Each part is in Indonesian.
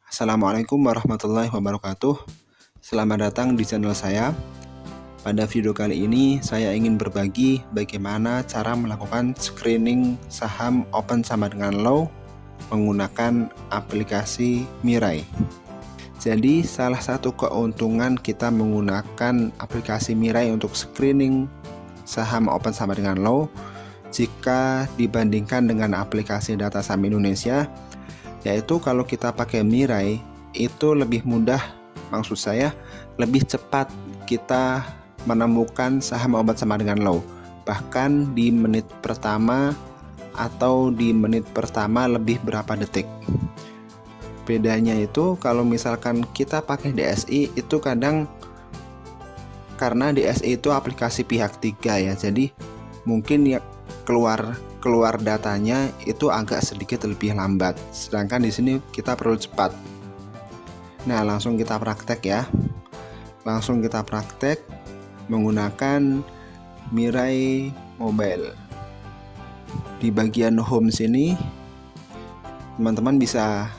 Assalamualaikum warahmatullahi wabarakatuh. Selamat datang di channel saya. Pada video kali ini saya ingin berbagi bagaimana cara melakukan screening saham open sama dengan low menggunakan aplikasi Mirai. Jadi salah satu keuntungan kita menggunakan aplikasi Mirai untuk screening saham open sama dengan low jika dibandingkan dengan aplikasi data saham Indonesia, yaitu kalau kita pakai Mirai itu lebih mudah, maksud saya lebih cepat kita menemukan saham open sama dengan low, bahkan di menit pertama atau di menit pertama lebih berapa detik. Bedanya itu kalau misalkan kita pakai DSI itu kadang, karena DSI itu aplikasi pihak tiga ya, jadi mungkin ya keluar datanya itu agak sedikit lebih lambat, sedangkan di sini kita perlu cepat. Nah, langsung kita praktek ya. Langsung kita praktek menggunakan Mirai Mobile. Di bagian home sini teman-teman bisa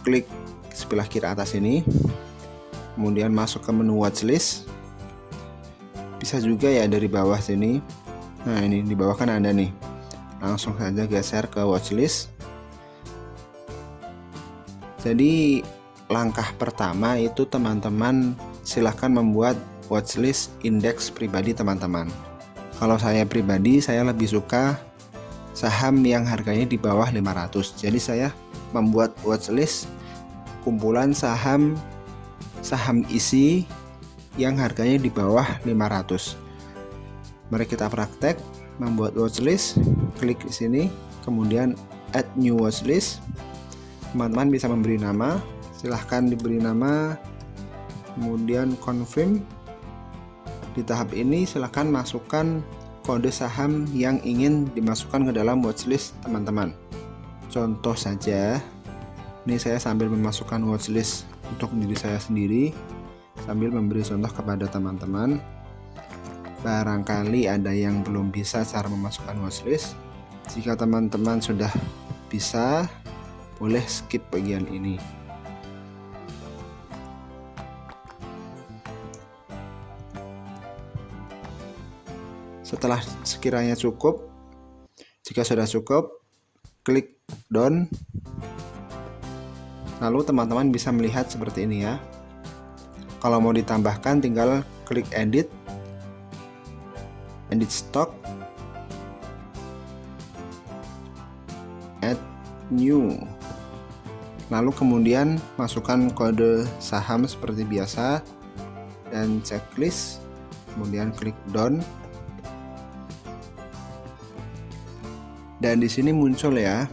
klik sebelah kiri atas ini, kemudian masuk ke menu watchlist. Bisa juga ya dari bawah sini. Nah, ini di bawah kan ada nih. Langsung saja geser ke watchlist. Jadi langkah pertama itu teman-teman silahkan membuat watchlist indeks pribadi teman-teman. Kalau saya pribadi, saya lebih suka saham yang harganya di bawah 500. Jadi saya membuat watchlist kumpulan saham isi yang harganya di bawah 500. Mari kita praktek membuat watchlist. Klik di sini, kemudian add new watchlist. Teman-teman bisa memberi nama, silahkan diberi nama, kemudian confirm. Di tahap ini silahkan masukkan kode saham yang ingin dimasukkan ke dalam watchlist teman-teman. Contoh saja, ini saya sambil memasukkan watchlist untuk diri saya sendiri, sambil memberi contoh kepada teman-teman. Barangkali ada yang belum bisa cara memasukkan watchlist. Jika teman-teman sudah bisa, boleh skip bagian ini. Setelah sekiranya cukup, jika sudah cukup, klik done. Lalu teman-teman bisa melihat seperti ini ya. Kalau mau ditambahkan tinggal klik edit stock, add new, lalu kemudian masukkan kode saham seperti biasa dan checklist, kemudian klik done. Dan di sini muncul ya,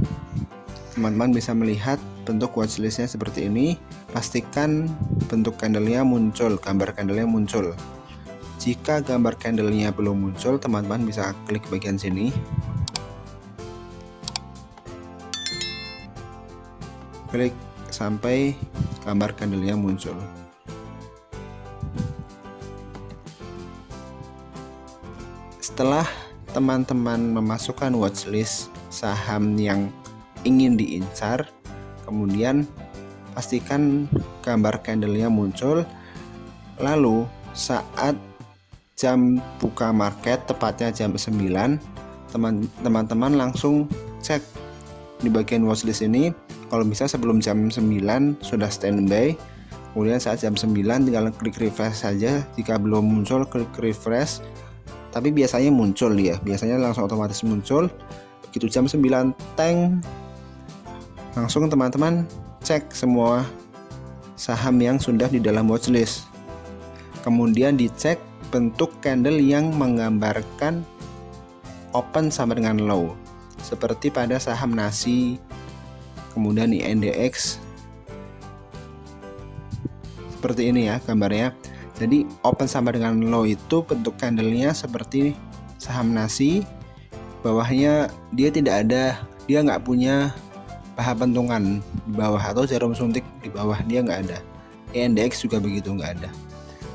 teman-teman bisa melihat bentuk watchlistnya seperti ini. Pastikan bentuk candlenya muncul, gambar candlenya muncul. Jika gambar candlenya belum muncul, teman-teman bisa klik bagian sini, klik sampai gambar candlenya muncul. Setelah teman-teman memasukkan watchlist saham yang ingin diincar, kemudian pastikan gambar candlenya muncul. Lalu saat jam buka market, tepatnya jam 9, teman-teman langsung cek di bagian watchlist ini. Kalau bisa sebelum jam 9 sudah standby, kemudian saat jam 9 tinggal klik refresh saja. Jika belum muncul, klik refresh, tapi biasanya muncul ya, biasanya langsung otomatis muncul. Begitu jam 9 teng, langsung teman-teman cek semua saham yang sudah di dalam watchlist, kemudian dicek bentuk candle yang menggambarkan open sama dengan low, seperti pada saham nasi, kemudian INDX seperti ini ya gambarnya. Jadi open sama dengan low itu bentuk candlenya seperti saham nasi, bawahnya dia nggak punya paha pentungan di bawah atau jarum suntik di bawah, dia nggak ada. INDX juga begitu, nggak ada.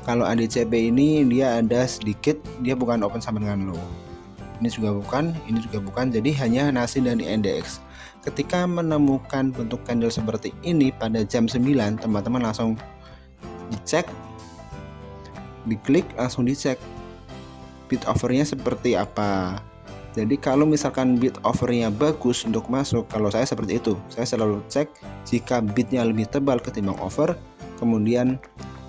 Kalau ADCP ini dia ada sedikit, dia bukan open sama dengan low. Ini juga bukan, ini juga bukan, jadi hanya nasi dan INDX. ketika menemukan bentuk candle seperti ini pada jam 9, teman-teman langsung dicek, diklik, langsung dicek bid offernya seperti apa. Jadi kalau misalkan bid offernya bagus untuk masuk, kalau saya seperti itu, saya selalu cek jika bidnya lebih tebal ketimbang offer, kemudian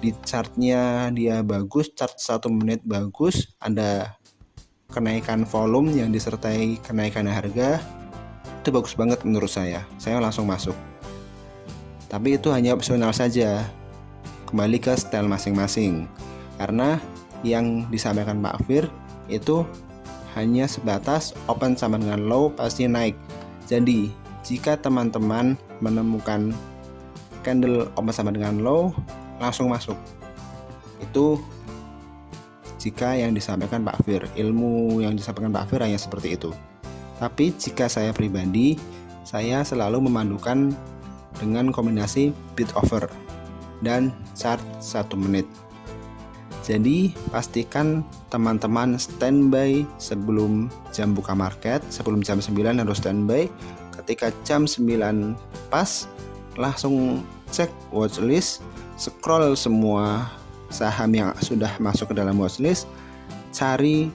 di chartnya dia bagus, chart 1 menit bagus, ada kenaikan volume yang disertai kenaikan harga, itu bagus banget menurut saya langsung masuk. Tapi itu hanya opsional saja, kembali ke style masing-masing, karena yang disampaikan Pak Fir itu hanya sebatas open sama dengan low pasti naik. Jadi jika teman-teman menemukan candle open sama dengan low, langsung masuk. Itu jika yang disampaikan Pak Fir, ilmu yang disampaikan Pak Fir hanya seperti itu. Tapi jika saya pribadi, saya selalu memadukan dengan kombinasi bid offer dan chart 1 menit. Jadi pastikan teman-teman standby sebelum jam buka market, sebelum jam 9 harus standby. Ketika jam 9 pas, langsung cek watchlist, scroll semua saham yang sudah masuk ke dalam watchlist, cari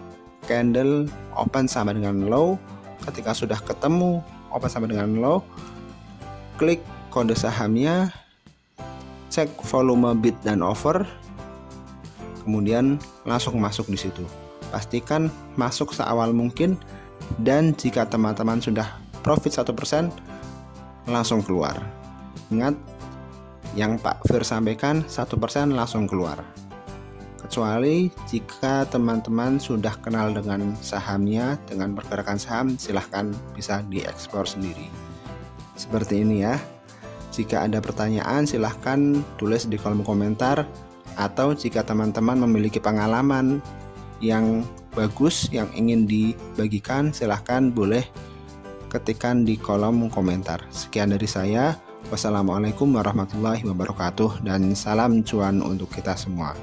candle open sama dengan low. Ketika sudah ketemu open sama dengan low, klik kode sahamnya, cek volume bid dan offer, kemudian langsung masuk di situ. Pastikan masuk seawal mungkin, dan jika teman-teman sudah profit 1%, langsung keluar. Ingat yang Pak Fir sampaikan, 1% langsung keluar. Kecuali jika teman-teman sudah kenal dengan sahamnya, dengan pergerakan saham, silahkan bisa dieksplor sendiri. Seperti ini ya. Jika ada pertanyaan, silahkan tulis di kolom komentar. Atau jika teman-teman memiliki pengalaman yang bagus yang ingin dibagikan, silahkan boleh ketikkan di kolom komentar. Sekian dari saya. Wassalamualaikum warahmatullahi wabarakatuh, dan salam cuan untuk kita semua.